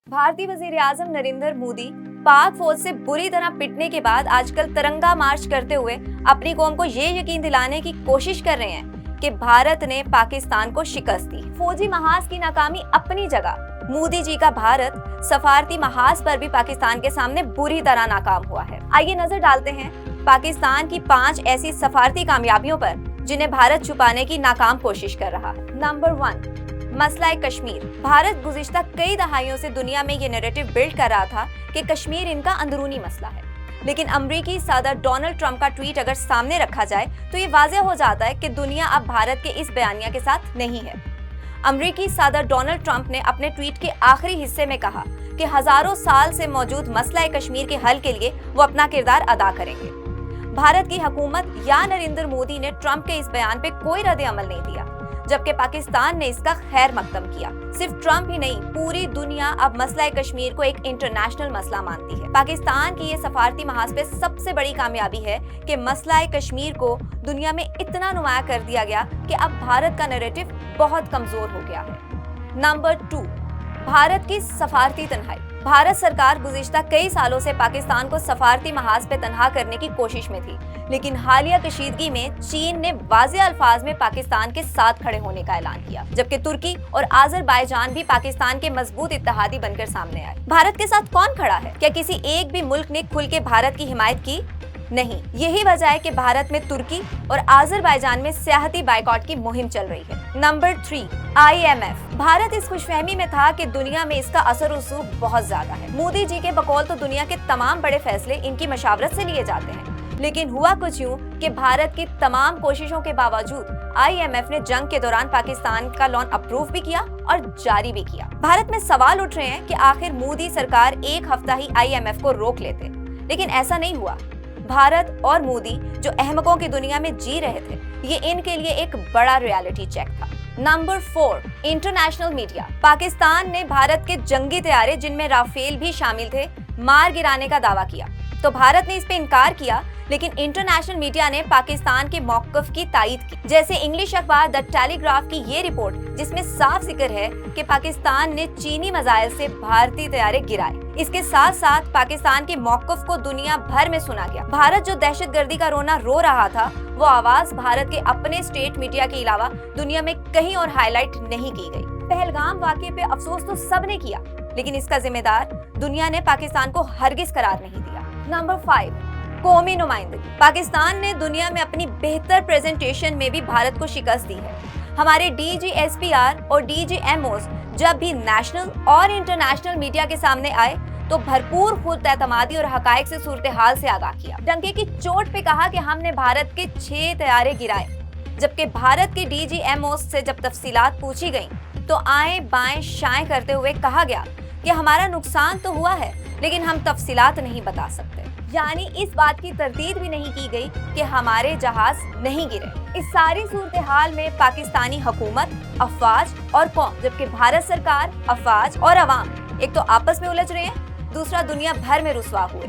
भारतीय वजीर आजम नरेंद्र मोदी पाक फौज से बुरी तरह पिटने के बाद आजकल तिरंगा मार्च करते हुए अपनी कौम को ये यकीन दिलाने की कोशिश कर रहे हैं कि भारत ने पाकिस्तान को शिकस्त दी। फौजी महाज की नाकामी अपनी जगह, मोदी जी का भारत सफारती महाज पर भी पाकिस्तान के सामने बुरी तरह नाकाम हुआ है। आइए नजर डालते हैं पाकिस्तान की 5 ऐसी सफारती कामयाबियों पर जिन्हें भारत छुपाने की नाकाम कोशिश कर रहा है। नंबर 1, मसला कश्मीर। भारत गुज़िश्ता कई दहाइयों से दुनिया में ये नैरेटिव बिल्ड कर रहा था कि कश्मीर इनका अंदरूनी मसला है, लेकिन अमेरिकी सदर डोनाल्ड ट्रंप का ट्वीट अगर सामने रखा जाए तो ये वाज़ेह हो जाता है कि दुनिया अब भारत के इस बयानिया के साथ नहीं है। अमेरिकी सदर डोनाल्ड ट्रंप ने अपने ट्वीट के आखिरी हिस्से में कहा कि हजारों साल से मौजूद मसला कश्मीर के हल के लिए वो अपना किरदार अदा करेंगे। भारत की हुकूमत या नरेंद्र मोदी ने ट्रंप के इस बयान पे कोई रद्द अमल नहीं दिया, जबकि पाकिस्तान ने इसका खैर मकदम किया। सिर्फ ट्रंप ही नहीं, पूरी दुनिया अब मसला कश्मीर को एक इंटरनेशनल मसला मानती है। पाकिस्तान की ये सफारती महाज पे सबसे बड़ी कामयाबी है कि मसला कश्मीर को दुनिया में इतना नुमाया कर दिया गया कि अब भारत का नैरेटिव बहुत कमजोर हो गया है। नंबर 2, भारत की सफारती तन्हाई। भारत सरकार गुज़िश्ता कई सालों से पाकिस्तान को सफारती महाज पे तन्हा करने की कोशिश में थी, लेकिन हालिया कशीदगी में चीन ने वाज़ेह अल्फाज में पाकिस्तान के साथ खड़े होने का ऐलान किया, जबकि तुर्की और आज़रबाईजान भी पाकिस्तान के मजबूत इत्तेहादी बनकर सामने आए। भारत के साथ कौन खड़ा है? क्या किसी एक भी मुल्क ने खुल के भारत की हिमायत की? नहीं। यही वजह है कि भारत में तुर्की और आज़रबाईजान में सियाहती बाइकॉट की मुहिम चल रही है। Number 3, IMF। भारत इस खुशफहमी में था कि दुनिया में इसका असर रसूख बहुत ज्यादा है। मोदी जी के बकौल तो दुनिया के तमाम बड़े फैसले इनकी मशावरत से लिए जाते हैं, लेकिन हुआ कुछ यूं कि भारत की तमाम कोशिशों के बावजूद IMF ने जंग के दौरान पाकिस्तान का लोन अप्रूव भी किया और जारी भी किया। भारत में सवाल उठ रहे हैं कि आखिर मोदी सरकार एक हफ्ता ही IMF को रोक लेते, लेकिन ऐसा नहीं हुआ। भारत और मोदी जो अहमकों की दुनिया में जी रहे थे, ये इनके लिए एक बड़ा रियलिटी चेक था। Number 4, international media. पाकिस्तान ने भारत के जंगी तैयारे, जिनमें राफेल भी शामिल थे, मार गिराने का दावा किया तो भारत ने इस पे इनकार किया, लेकिन इंटरनेशनल मीडिया ने पाकिस्तान के मौक़िफ़ की तायीद की। जैसे इंग्लिश अखबार द टेलीग्राफ की ये रिपोर्ट, जिसमें साफ जिक्र है कि पाकिस्तान ने चीनी मिसाइल से भारतीय तैयारे गिराए। इसके साथ साथ पाकिस्तान के मौक़िफ़ को दुनिया भर में सुना गया। भारत जो दहशतगर्दी का रोना रो रहा था, वो आवाज भारत के अपने स्टेट मीडिया के अलावा दुनिया में कहीं और हाईलाइट नहीं की गई। पहलगाम वाक़े पे अफसोस तो सबने किया, लेकिन इसका जिम्मेदार दुनिया ने पाकिस्तान को हरगिज करार नहीं दिया। नंबर 5, कौमी नुमाइंदगी। पाकिस्तान ने दुनिया में अपनी बेहतर प्रेजेंटेशन में भी भारत को शिकस्त दी है। हमारे DGSPR और DGMOs जब भी नेशनल और इंटरनेशनल मीडिया के सामने आए तो भरपूर खुद एतमादी और हकायक से सूरत हाल से आगाह किया। डंके की चोट पे कहा कि हमने भारत के 6 तैयारे गिराए, जबकि भारत के DGMOs से जब तफसीलात पूछी गई तो आए बाएं शाएं करते हुए कहा गया कि हमारा नुकसान तो हुआ है, लेकिन हम तफसीलात नहीं बता सकते। यानी इस बात की तरदीद भी नहीं की गई कि हमारे जहाज नहीं गिरे। इस सारी सूरत हाल में पाकिस्तानी हुकूमत, अफवाज और कौम, जबकि भारत सरकार, अफवाज और अवाम एक तो आपस में उलझ रहे हैं, दूसरा दुनिया भर में रुसवा हुए।